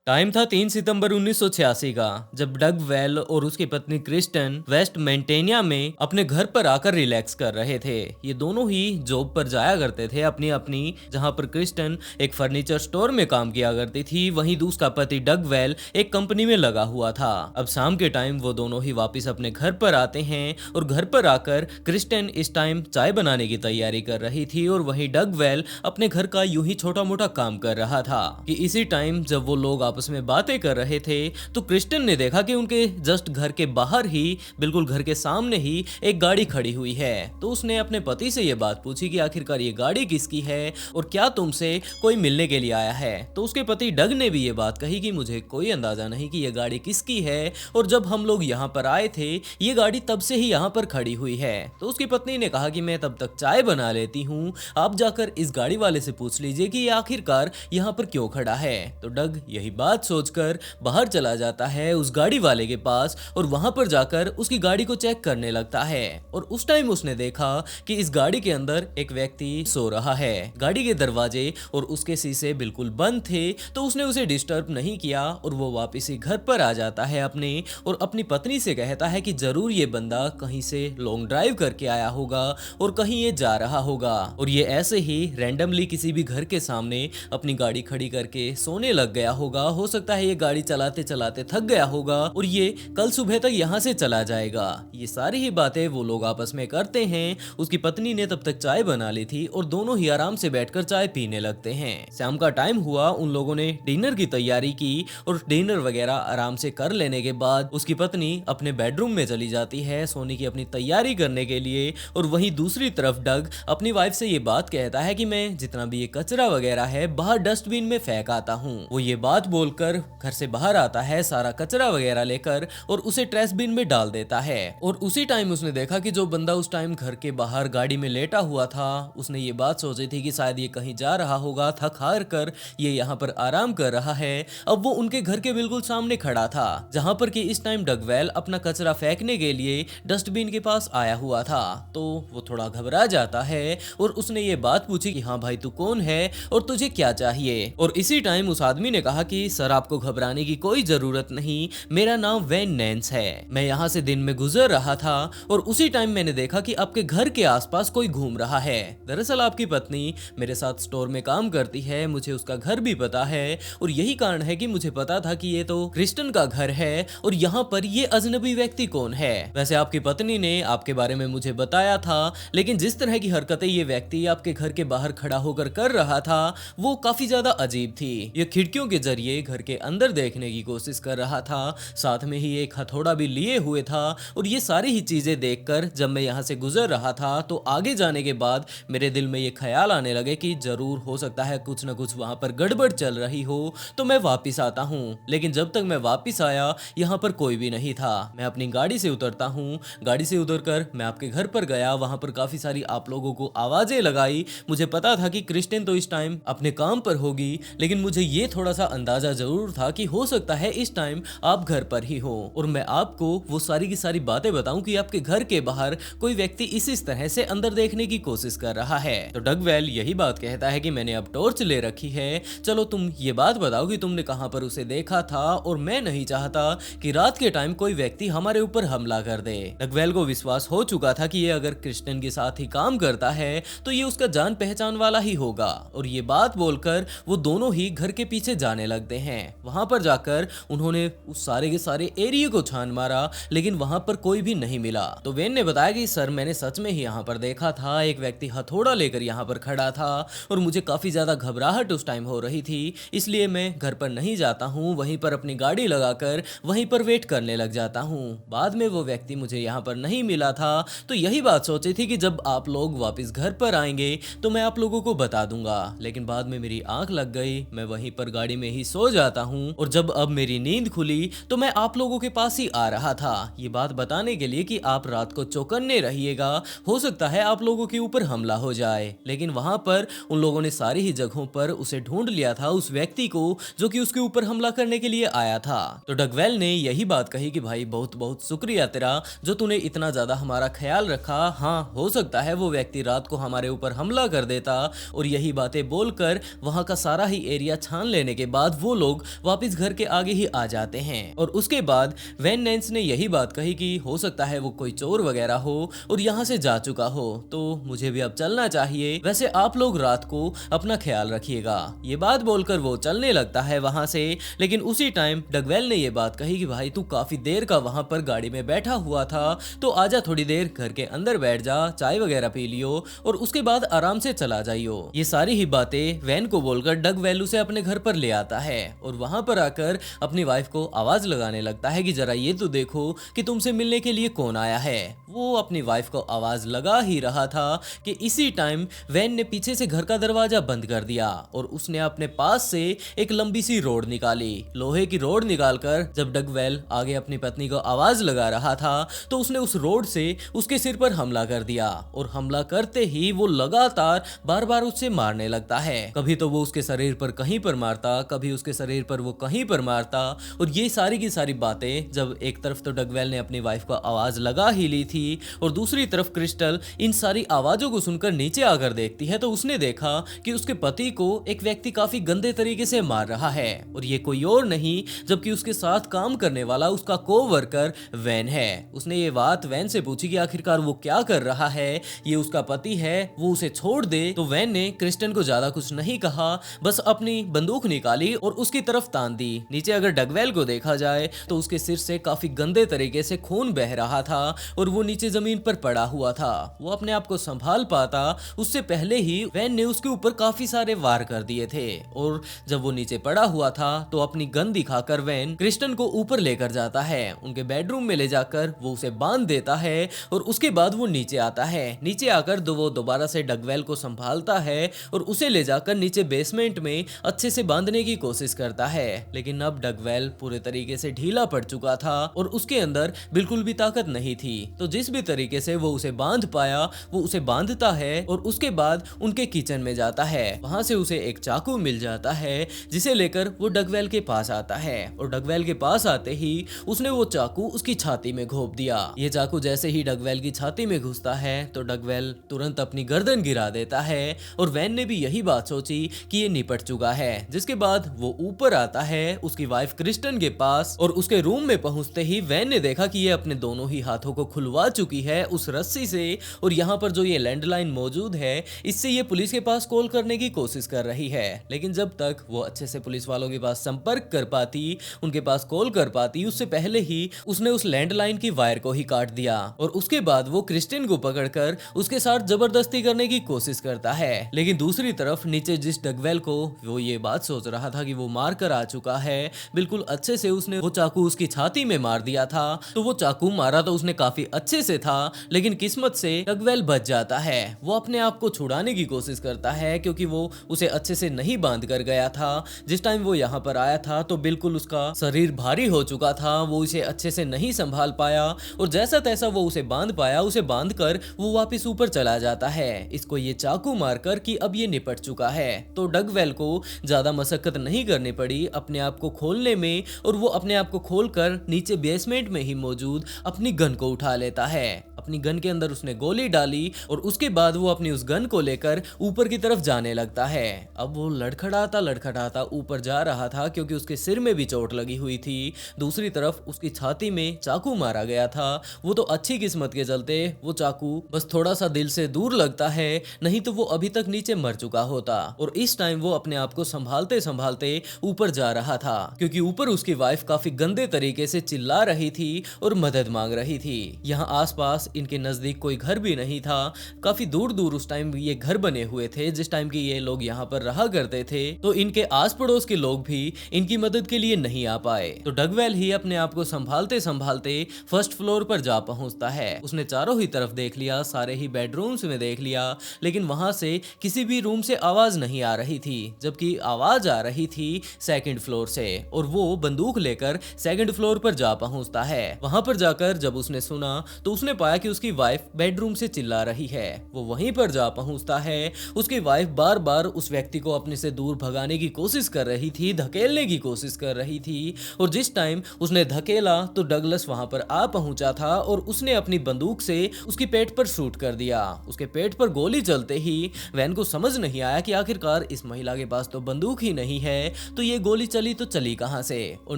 Time था 3 सितंबर 1986 का, जब डग वेल और उसकी पत्नी क्रिस्टन वेस्ट मेंटेनिया में अपने घर पर आकर रिलैक्स कर रहे थे। ये दोनों ही जॉब पर जाया करते थे अपनी अपनी, जहां पर क्रिस्टन एक फर्नीचर स्टोर में काम किया करती थी, वहीं उसका पति डग वेल एक कंपनी में लगा हुआ था। अब शाम के टाइम वो दोनों ही वापस अपने घर पर आते हैं और घर पर आकर क्रिस्टन इस टाइम चाय बनाने की तैयारी कर रही थी और वहीं डग वेल अपने घर का यूं ही छोटा मोटा काम कर रहा था कि इसी टाइम जब वो लोग आपस में बातें कर रहे थे तो क्रिस्टन ने देखा कि उनके जस्ट घर के बाहर ही, बिल्कुल घर के सामने ही एक गाड़ी खड़ी हुई है। तो उसने अपने पति से ये बात पूछी कि आखिरकार ये गाड़ी किसकी है और क्या तुमसे कोई मिलने के लिए आया है। तो उसके पति डग ने भी ये बात कही कि मुझे कोई अंदाजा नहीं कि ये गाड़ी किसकी है, और जब हम लोग यहाँ पर आए थे ये गाड़ी तब से ही यहाँ पर खड़ी हुई है। तो उसकी पत्नी ने कहा कि मैं तब तक चाय बना लेती हूँ, आप जाकर इस गाड़ी वाले से पूछ लीजिए कि ये आखिरकार यहाँ पर क्यों खड़ा है। तो डग यही बात सोचकर बाहर चला जाता है उस गाड़ी वाले के पास और वहां पर जाकर उसकी गाड़ी को चेक करने लगता है। और उस टाइम उसने देखा कि इस गाड़ी के अंदर एक व्यक्ति सो रहा है। गाड़ी के दरवाजे और उसके शीशे बिल्कुल बंद थे, तो उसने उसे डिस्टर्ब नहीं किया और वो वापस ही घर पर आ जाता है अपने, और अपनी पत्नी से कहता है कि जरूर ये बंदा कहीं से लॉन्ग ड्राइव करके आया होगा और कहीं ये जा रहा होगा, और ये ऐसे ही रैंडमली किसी भी घर के सामने अपनी गाड़ी खड़ी करके सोने लग गया होगा। हो सकता है ये गाड़ी चलाते चलाते थक गया होगा और ये कल सुबह तक यहाँ से चला जाएगा। ये सारी ही बातें वो लोग आपस में करते हैं। उसकी पत्नी ने तब तक चाय बना ली थी और दोनों ही आराम से बैठकर चाय पीने लगते हैं। शाम का टाइम हुआ, उन लोगों ने डिनर की तैयारी की और डिनर वगैरह आराम से कर लेने के बाद उसकी पत्नी अपने बेडरूम में चली जाती है सोने की अपनी तैयारी करने के लिए, और वहीं दूसरी तरफ डग अपनी वाइफ से ये बात कहता है कि मैं जितना भी ये कचरा वगैरह है बाहर डस्टबिन में फेंक आता हूँ। वो ये बात बोलकर घर से बाहर आता है सारा कचरा वगैरह लेकर और उसे ट्रैशबिन में डाल देता है। और उसी टाइम उसने देखा कि जो बंदा उस टाइम घर के बाहर गाड़ी में लेटा हुआ था, उसने ये बात सोची थी कि शायद ये कहीं जा रहा होगा, थक हार कर ये यहाँ पर आराम कर रहा है। अब वो उनके घर के बिल्कुल सामने खड़ा था, जहाँ पर कि इस टाइम डगवेल अपना कचरा फेंकने के लिए डस्टबिन के पास आया हुआ था। तो वो थोड़ा घबरा जाता है और उसने ये बात पूछी कि हाँ भाई तू कौन है और तुझे क्या चाहिए। और इसी टाइम उस आदमी ने कहा कि सर आपको घबराने की कोई जरूरत नहीं, मेरा नाम वेन नैंस है, मैं यहाँ से दिन में गुजर रहा था और उसी टाइम मैंने देखा कि आपके घर के आसपास कोई घूम रहा है। दरअसल आपकी पत्नी मेरे साथ स्टोर में काम करती है, मुझे उसका घर भी पता है और यही कारण है कि मुझे पता था कि ये तो क्रिस्टन का घर है और यहाँ पर ये अजनबी व्यक्ति कौन है। वैसे आपकी पत्नी ने आपके बारे में मुझे बताया था, लेकिन जिस तरह की हरकतें ये व्यक्ति आपके घर के बाहर खड़ा होकर कर रहा था वो काफी ज्यादा अजीब थी। ये खिड़कियों के जरिए घर के अंदर देखने की कोशिश कर रहा था, साथ में ही एक हथौड़ा भी लिए हुए था। और ये सारी ही चीजें देखकर जब मैं यहाँ से गुजर रहा था तो आगे जाने के बाद मेरे दिल में ये ख्याल आने लगे कि जरूर हो सकता है कुछ न कुछ वहां पर गड़बड़ चल रही हो, तो मैं वापिस आता हूँ। लेकिन जब तक मैं वापिस आया यहाँ पर कोई भी नहीं था। मैं अपनी गाड़ी से उतरता हूँ, गाड़ी से उतरकर मैं आपके घर पर गया, वहां पर काफी सारी आप लोगों को आवाजें लगाई। मुझे पता था कि क्रिस्टिन तो इस टाइम अपने काम पर होगी, लेकिन मुझे ये थोड़ा सा अंदाजा जरूर था कि हो सकता है इस टाइम आप घर पर ही हो और मैं आपको वो सारी की सारी बातें बताऊं कि आपके घर के बाहर कोई व्यक्ति इस तरह से अंदर देखने की कोशिश कर रहा है। तो डगवेल यही बात कहता है कि मैंने अब टॉर्च ले रखी है, चलो तुम ये बात बताओ कि तुमने कहां पर उसे देखा था, और मैं नहीं चाहता कि रात के टाइम कोई व्यक्ति हमारे ऊपर हमला कर दे। डगवेल को विश्वास हो चुका था कि ये अगर क्रिस्टियन के साथ ही काम करता है तो ये उसका जान पहचान वाला ही होगा, और ये बात बोलकर वो दोनों ही घर के पीछे जाने लगते हैं। वहां पर जाकर उन्होंने उस सारे के सारे एरिया को छान मारा, लेकिन वहां पर कोई भी नहीं मिला। तो वेन ने बताया कि सर मैंने सच में ही यहाँ पर देखा था, एक व्यक्ति हथौड़ा लेकर यहाँ पर खड़ा था और मुझे काफी ज्यादा घबराहट उस टाइम हो रही थी, इसलिए मैं घर पर नहीं जाता हूँ, वहीं पर अपनी गाड़ी लगाकर वहीं पर वेट करने लग जाता हूँ। बाद में वो व्यक्ति मुझे यहाँ पर नहीं मिला था, तो यही बात सोची थी कि जब आप लोग वापस घर पर आएंगे तो मैं आप लोगों को बता दूंगा। लेकिन बाद में मेरी आंख लग गई, मैं वहीं पर गाड़ी में ही सो जाता हूँ, और जब अब मेरी नींद खुली तो मैं आप लोगों के पास ही आ रहा था, ये बात बताने के लिए कि आप रात को चौकन्ने रहिएगा, हो सकता है आप लोगों के ऊपर हमला हो जाए। लेकिन वहां पर उन लोगों ने सारी ही जगहों पर उसे ढूंढ लिया था, उस व्यक्ति को जो कि उसके ऊपर हमला करने के लिए आया था। तो डगवेल ने यही बात कही कि भाई बहुत बहुत शुक्रिया तेरा, जो तूने इतना ज्यादा हमारा ख्याल रखा। हाँ हो सकता है वो व्यक्ति रात को हमारे ऊपर हमला कर देता। और यही बातें बोलकर वहां का सारा ही एरिया छान लेने के बाद वो लोग वापस घर के आगे ही आ जाते हैं। और उसके बाद वैन नैंस ने यही बात कही कि हो सकता है वो कोई चोर वगैरह हो और यहाँ से जा चुका हो, तो मुझे भी अब चलना चाहिए, वैसे आप लोग रात को अपना ख्याल रखिएगा। ये बात बोलकर वो चलने लगता है वहां से। लेकिन उसी टाइम डगवेल ने ये बात कही कि भाई तू काफी देर का वहां पर गाड़ी में बैठा हुआ था, तो आजा थोड़ी देर घर के अंदर बैठ जा, चाय वगैरह पी लियो और उसके बाद आराम से चला जाइयो। ये सारी ही बातें वैन को बोलकर डगवेल उसे अपने घर पर ले आता है और वहां पर आकर अपनी वाइफ को आवाज लगाने लगता है कि जरा ये तो देखो कि तुमसे मिलने के लिए कौन आया है। वो अपनी वाइफ को आवाज लगा ही रहा था कि इसी टाइम वैन ने पीछे से घर का दरवाजा बंद कर दिया और उसने अपने पास से एक लंबी सी रोड निकाली। लोहे की रोड निकालकर जब डगवेल आगे अपनी पत्नी को आवाज लगा रहा था तो उसने उस रोड से उसके सिर पर हमला कर दिया और हमला करते ही वो लगातार बार बार उससे मारने लगता है। कभी तो वो उसके शरीर पर कहीं पर मारता, कभी उसके शरीर पर वो कहीं पर मारता। और ये सारी की सारी बातें जब एक तरफ तो डगवेल ने अपनी वाइफ को आवाज लगा ही ली थी और दूसरी तरफ क्रिस्टल इन सारी आवाजों को सुनकर नीचे आकर देखती है, तो उसने देखा कि उसके पति को एक व्यक्ति काफी गंदे तरीके से मार रहा है और ये कोई और नहीं जबकि उसके साथ काम करने वाला उसका कोवर्कर वैन है। उसने ये बात वैन से पूछी कि आखिरकार वो क्या कर रहा है, ये उसका पति है, वो उसे छोड़ दे। तो वैन ने क्रिस्टन को ज्यादा कुछ नहीं कहा, बस अपनी बंदूक निकाली और उसकी तरफ तान दी। नीचे अगर डगवेल को देखा जाए तो उसके सिर से काफी गंदे तरीके से खून बह रहा था और वो नीचे जमीन पर पड़ा हुआ था। वो अपने आप को संभाल पाता उससे पहले ही वैन ने उसके ऊपर काफी सारे वार कर दिए थे और जब वो नीचे पड़ा हुआ था तो अपनी गन दिखाकर वैन क्रिस्टन को ऊपर लेकर जाता है। उनके बेडरूम में ले जाकर वो उसे बांध देता है और उसके बाद वो नीचे आता है। नीचे आकर वो दोबारा से डगवेल को संभालता है और उसे ले जाकर नीचे बेसमेंट में अच्छे से बांधने की कोशिश करता है। लेकिन अब डगवेल पूरे तरीके से ढीला पड़ चुका था और उसके अंदर बिल्कुल भी ताकत नहीं थी। तो जिस भी तरीके से वो उसे बांध पाया वो उसे बांधता है और उसके बाद उनके किचन में जाता है। वहां से उसे एक चाकू मिल जाता है जिसे लेकर वो डगवेल के पास आता है और डगवेल के पास आते ही उसने वो चाकू उसकी छाती में घोंप दिया। ये चाकू जैसे ही डगवेल की छाती में घुसता है तो डगवेल तुरंत अपनी गर्दन गिरा देता है और वैन ने भी यही बात सोची कि ये निपट चुका है। जिसके बाद वो ऊपर आता है उसकी वाइफ क्रिस्टन के पास और उसके रूम में पहुंचते ही वैन ने देखा कि ये अपने दोनों ही हाथों को खुलवा चुकी है उस रस्सी से और यहाँ पर जो ये लैंडलाइन मौजूद है इससे ये पुलिस के पास कॉल करने की कोशिश कर रही है। लेकिन जब तक वो अच्छे से पुलिस वालों के पास संपर्क कर पाती, उनके पास कॉल कर पाती, उससे पहले ही उसने उस लैंडलाइन की वायर को ही काट दिया और उसके बाद वो क्रिस्टिन को पकड़कर उसके साथ जबरदस्ती करने की कोशिश करता है। लेकिन दूसरी तरफ नीचे जिस डगवेल को वो ये बात सोच रहा था कि वो मार कर आ चुका है, बिल्कुल अच्छे से उसने वो चाकू उसकी छाती में मार दिया था। तो वो चाकू मारा तो उसने काफी अच्छे से था लेकिन किस्मत से डगवेल बच जाता है। वो अपने आप को छुड़ाने की कोशिश करता है क्योंकि वो उसे अच्छे से नहीं बांध कर गया था। जिस टाइम वो यहाँ पर आया था तो बिल्कुल उसका शरीर भारी हो चुका था, वो इसे अच्छे से नहीं संभाल पाया और जैसा तैसा वो उसे बांध पाया, उसे बांध कर वो वापस ऊपर चला जाता है। इसको ये चाकू मारकर कि अब ये निपट चुका है। तो डगवेल को ज्यादा मशक्कत नहीं करनी पड़ी अपने आप को खोलने में और वो अपने आप को खोलकर नीचे बेसमेंट में ही मौजूद अपनी गन को उठा लेता है। अपनी गन के अंदर उसने गोली डाली और उसके बाद वो अपनी उस गन को लेकर ऊपर की तरफ जाने लगता है। अब वो लड़खड़ाता लड़खड़ाता ऊपर जा रहा था क्योंकि उसके सिर में भी चोट लगी हुई थी, दूसरी तरफ उसकी छाती में चाकू मारा गया था। वो तो अच्छी किस्मत के चलते वो चाकू बस थोड़ा सा दिल से दूर लगता है, नहीं तो वो अभी तक नीचे मर चुका होता। और इस टाइम वो अपने आप को संभालते संभालते ऊपर जा रहा था क्योंकि ऊपर उसकी वाइफ काफी गंदे तरीके से चिल्ला रही थी और मदद मांग रही थी। यहाँ आसपास इनके नजदीक कोई घर भी नहीं था, काफी दूर दूर उस टाइम ये घर बने हुए थे जिस टाइम की ये लोग यहाँ पर रहा करते थे। तो इनके आस पड़ोस के लोग भी इनकी मदद के लिए नहीं आ पाए। तो डगवेल ही अपने आप को संभालते संभालते फर्स्ट फ्लोर पर जा पहुंचता है। उसने चारों ही तरफ देख लिया, सारे ही बेडरूम्स में देख लिया, लेकिन वहां से किसी भी रूम से आवाज नहीं आ रही थी, जबकि आवाज आ रही थी सेकंड फ्लोर से। और वो बंदूक लेकर सेकंड फ्लोर पर जा पहुंचता है। वहां पर जाकर जब उसने सुना तो उसने पाया कि उसकी वाइफ बेडरूम से चिल्ला रही है। वो वहीं पर जा पहुंचता है। उसकी वाइफ बार बार उस व्यक्ति को अपने से दूर भगाने की कोशिश कर रही थी, धकेलने की कोशिश कर रही थी। और जिस टाइम उसने धकेला तो डगलस वहां पर आ पहुंचा था और उसने अपनी बंदूक से उसकी पेट पर शूट कर दिया। उसके पेट पर गोली चलते ही वैन को समझ नहीं आया कि आखिरकार इस महिला के पास तो बंदूक ही नहीं है, तो ये गोली चली तो चली कहां से, और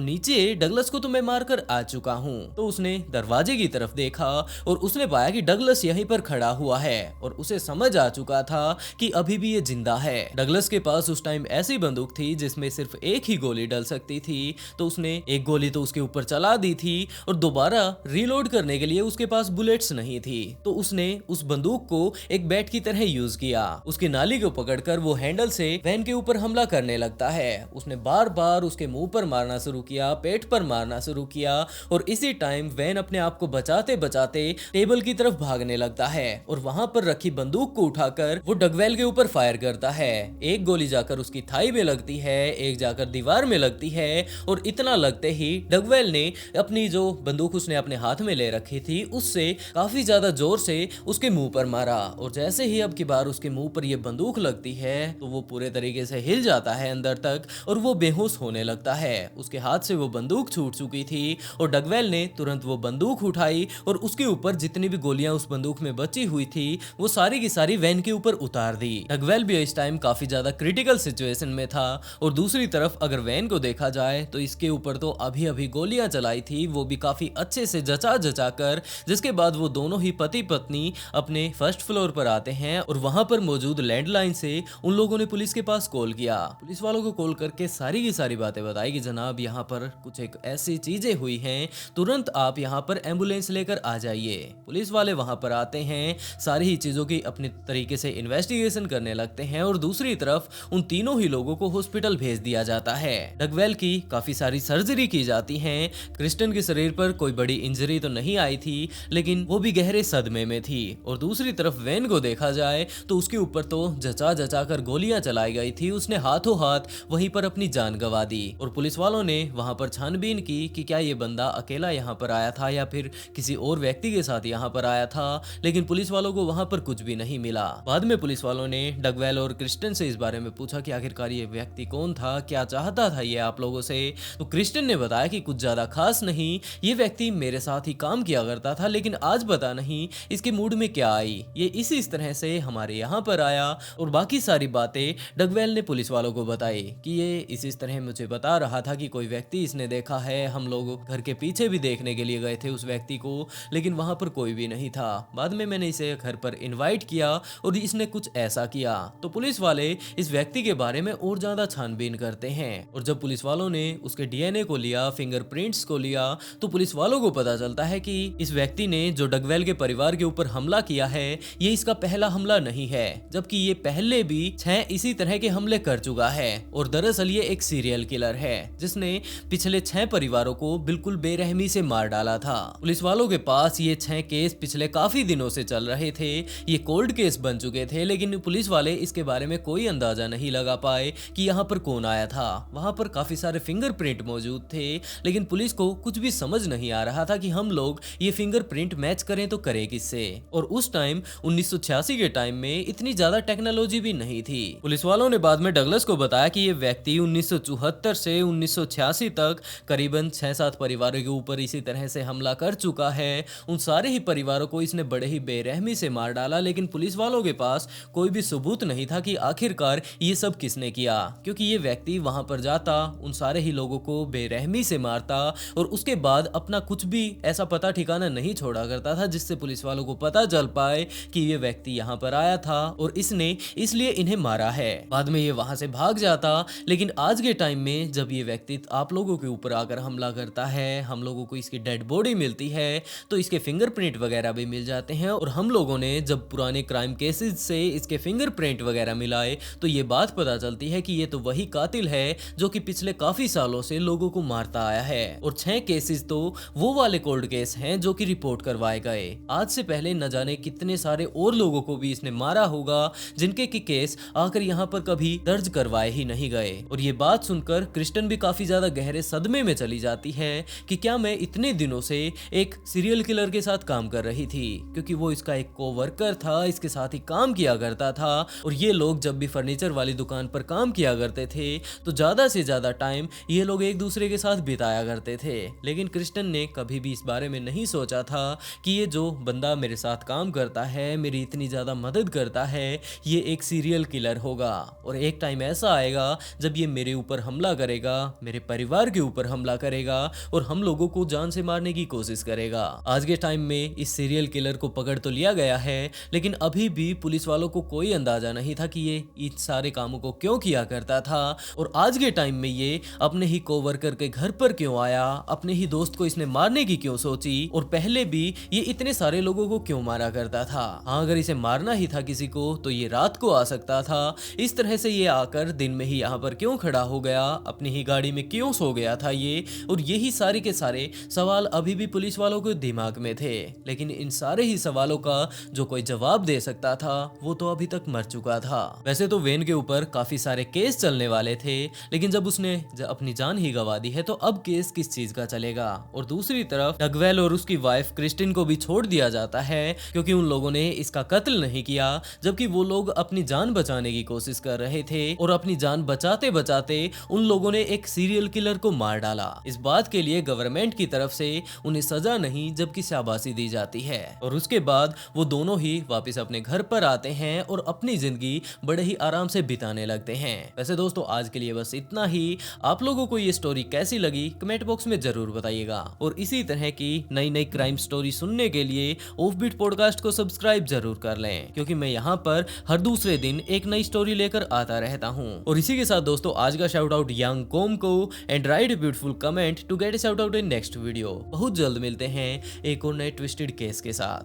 नीचे डगलस को तो मैं मारकर आ चुका हूँ। तो उसने दरवाजे की तरफ देखा और उसने पाया कि डगलस यहीं पर खड़ा हुआ है और उसे समझ आ चुका था कि अभी भी ये जिंदा है। डगलस के पास उस टाइम ऐसी बंदूक थी जिसमें सिर्फ एक ही गोली डल सकती थी, तो उसने एक गोली तो उसके ऊपर चला दी थी और दोबारा रीलोड करने के लिए उसके पास बुलेट्स नहीं थी, तो उसने उस बंदूक को एक बैट की तरह यूज किया। उसकी नाली को पकड़कर वो हैंडल से वैन के ऊपर हमला करने लगता है। उसने बार बार उसके मुंह पर मारना शुरू किया, पेट पर मारना शुरू किया और इसी टाइम वैन अपने आप को बचाते बचाते टेबल की तरफ भागने लगता है और वहां पर रखी बंदूक को उठाकर वो डगवेल के ऊपर फायर करता है। एक गोली जाकर उसकी थाई में लगती है, एक जाकर दीवार में लगती है और इतना लगते ही डगवेल ने अपनी जो बंदूक उसने अपने हाथ में ले रखी थी उससे काफी ज्यादा जोर से उसके मुंह पर मारा और जैसे ही अब की बार उसके मुंह पर यह बंदूक लगती है तो वो पूरे तरीके से हिल जाता है अंदर तक और वो बेहोश होने लगता है। उसके हाथ से वो बंदूक छूट चुकी थी और डगवेल ने तुरंत वो बंदूक उठाई और उसके ऊपर जितनी भी गोलियां उस बंदूक में बची हुई थी वो सारी की सारी वैन के ऊपर उतार दी। डगवेल भी इस टाइम काफी ज्यादा क्रिटिकल सिचुएशन में था और दूसरी तरफ अगर वैन को देखा जाए तो इसके ऊपर तो अभी अभी गोलियां चलाई थी, वो भी काफी अच्छे से जचा जचा कर, जिसके बाद वो दोनों ही पति पत्नी अपने फर्स्ट फ्लोर पर आते हैं और वहां पर मौजूद लैंडलाइन से उन लोगों ने पुलिस के पास कॉल किया। पुलिस वालों को कॉल करके सारी की सारी बातें बताई कि जनाब यहाँ पर कुछ एक ऐसी चीजें हुई हैं, तुरंत आप यहाँ पर एम्बुलेंस लेकर आ जाइए। पुलिस वाले वहां पर आते हैं, सारी ही चीजों की अपने तरीके से इन्वेस्टिगेशन करने लगते हैं और दूसरी तरफ उन तीनों ही लोगों को हॉस्पिटल भेज दिया जाता है। डगवेल की काफी सारी सर्जरी की जाती है। क्रिस्टन के शरीर पर कोई बड़ी इंजरी तो नहीं आई थी लेकिन वो भी गहरे सदमे में थी और दूसरी तरफ वैन को देखा जाए तो उसके ऊपर तो जचा जचा कर गोलियां चलाई गई थी। उसने हाथों हाथ वहीं पर अपनी जान गंवा दी और पुलिस वालों ने वहां पर छानबीन की कि क्या ये बंदा अकेला यहाँ पर आया था या फिर किसी और व्यक्ति के साथ यहाँ पर आया था, लेकिन पुलिस वालों को वहां पर कुछ भी नहीं मिला। बाद में पुलिस वालों ने डगवेल और क्रिस्टन से इस बारे में पूछा कि आखिरकार ये व्यक्ति कौन था, क्या चाहता था ये आप लोगों से। तो क्रिस्टन ने बताया कि कुछ ज्यादा खास नहीं, ये व्यक्ति मेरे साथ ही काम किया करता था लेकिन आज पता नहीं इसके मूड में क्या आई, ये इसी तरह से हमारे यहाँ पर आया। और बाकी सारी बातें डगवेल ने पुलिस वालों को बताई कि ये इसी तरह मुझे बता रहा था कि कोई व्यक्ति इसने देखा है, हम लोग घर के पीछे भी देखने के लिए गए थे उस व्यक्ति को लेकिन वहां पर कोई भी नहीं था। बाद में मैंने इसे घर पर इनवाइट किया और इसने कुछ ऐसा किया। तो पुलिस वाले इस व्यक्ति के बारे में और ज्यादा छानबीन करते हैं और जब पुलिस वालों ने उसके डीएनए को लिया, फिंगरप्रिंट्स को लिया, तो पुलिस वालों को पता चलता है कि इस व्यक्ति ने जो डगवेल के परिवार के ऊपर हमला किया है ये इसका पहला हमला नहीं है, जबकि ये पहले भी 6 इसी तरह के हमले कर चुका है और दरअसल ये एक सीरियल किलर है जिसने पिछले 6 परिवारों को बिल्कुल बेरहमी से मार डाला था। पुलिस वालों के पास ये 6 केस पिछले काफी दिनों से चल रहे थे, ये कोल्ड केस बन चुके थे लेकिन पुलिस वाले इसके बारे में कोई अंदाजा नहीं लगा पाए कि यहाँ पर कौन आया था। वहां पर काफी सारे फिंगरप्रिंट मौजूद थे लेकिन पुलिस को कुछ भी समझ नहीं आ रहा था कि हम लोग ये फिंगरप्रिंट मैच करें तो करें किससे। और उस टाइम 1986 के टाइम में इतनी ज्यादा टेक्नोलॉजी भी नहीं थी। पुलिस वालों ने बाद में डगलस को बताया कि ये व्यक्ति 1974 से 1986 तक करीबन 6-7 परिवारों के ऊपर इसी तरह से हमला कर चुका है। उन सारे ही परिवारों को इसने बड़े ही बेरहमी से मार डाला लेकिन पुलिस वालों के पास कोई भी सबूत नहीं था कि आखिरकार ये सब किसने किया, क्योंकि ये व्यक्ति वहां पर जाता, उन सारे ही लोगों को बेरहमी से मारता और उसके बाद अपना कुछ भी ऐसा पता ठिकाना नहीं छोड़ा करता था जिससे पुलिस वालों को पता चल पाए कि ये व्यक्ति यहाँ पर आया था और इसने इसलिए इन्हें मारा है। बाद में ये वहां से भाग जाता लेकिन आज के टाइम में जब ये व्यक्ति आप लोगों के ऊपर आकर हमला करता है, हम लोगों को इसकी डेड बॉडी मिलती है तो इसके फिंगरप्रिंट वगैरह भी मिल जाते हैं और हम लोगों ने जब पुराने क्राइम केसेस से इसके फिंगरप्रिंट वगैरह मिलाए तो ये बात पता चलती है कि ये तो वही कातिल है जो कि पिछले काफी सालों से लोगों को मारता आया है और 6 केसेस तो वो वाले कोल्ड केस हैं जो कि रिपोर्ट करवाए गए। आज से पहले न जाने कितने सारे और लोगों को भी इसने मारा होगा जिनके की केस आकर यहाँ पर कभी दर्ज करवाए ही नहीं गए। और ये बात सुनकर क्रिस्टन भी काफी ज्यादा गहरे सदमे में चली जाती है कि क्या मैं इतने दिनों से एक सीरियल किलर के साथ काम कर रही थी, क्योंकि वो इसका एक कोवर्कर था, इसके साथ ही काम किया करता था और ये लोग जब भी फर्नीचर वाली दुकान पर काम किया करते थे तो ज्यादा से ज्यादा टाइम ये लोग एक दूसरे के साथ बिताया करते थे। लेकिन क्रिस्टन ने कभी भी इस बारे में नहीं सोचा था कि ये जो बंदा मेरे साथ काम करता है, मेरी इतनी ज्यादा मदद करता है, ये एक सीरियल किलर होगा और एक टाइम ऐसा आएगा जब ये मेरे ऊपर हमला करेगा, मेरे परिवार के ऊपर हमला करेगा और हम लोगों को जान से मारने की कोशिश करेगा। आज के टाइम में इस सीरियल किलर को पकड़ तो लिया गया है, लेकिन अभी भी पुलिस वालों को कोई अंदाजा नहीं था कि ये इन सारे कामों को क्यों किया करता था और आज के टाइम में ये अपने ही कोवर्कर के घर पर क्यों आया, अपने ही दोस्त को इसने मारने की क्यों सोची और पहले भी ये इतने सारे लोगों को क्यों मारा करता था। हाँ, अगर इसे मारना ही था किसी को तो ये रात को आ सकता था। इस तरह से ये आकर दिन में ही यहाँ पर क्यों खड़ा हो गया, अपनी ही गाड़ी में क्यों सो गया था ये, और यही सारे के सारे सवाल अभी भी पुलिस वालों के दिमाग में थे। लेकिन इन सारे ही सवालों का जो कोई जवाब दे सकता था वो तो अभी तक मर चुका था। वैसे तो वेन के ऊपर काफी सारे केस चलने वाले थे, लेकिन जब उसने अपनी जान ही गंवा दी है तो अब केस किस चीज का चलेगा। और दूसरी तरफ डगवेल और उसकी वाइफ क्रिस्टिन को भी छोड़ दिया जाता है क्योंकि उन लोगों ने इसका कत्ल नहीं किया, जबकि वो लोग अपनी जान बचाने की कोशिश कर रहे थे और अपनी जान बचाते बचाते उन लोगों ने एक सीरियल किलर को मार डाला। इस बात के लिए गवर्नमेंट की तरफ से उन्हें सजा नहीं जबकि शाबाशी दी जाती है और उसके बाद वो दोनों ही वापस अपने घर पर आते हैं और अपनी जिंदगी बड़े ही आराम से बिताने लगते हैं। वैसे दोस्तों आज के लिए बस इतना ही। आप लोगों को ये स्टोरी कैसी लगी कमेंट बॉक्स में जरूर बताइएगा और इसी तरह की नई नई क्राइम स्टोरी सुनने के लिए ऑफबीट पॉडकास्ट को सब्सक्राइब जरूर कर लें, क्योंकि मैं यहाँ पर हर दूसरे दिन एक नई स्टोरी लेकर आता रहता हूँ। और इसी के साथ दोस्तों आज का शाउट आउट यंग कोम को and write beautiful comment to get shout out in next video. बहुत जल्द मिलते हैं एक और नए ट्विस्टेड केस के साथ।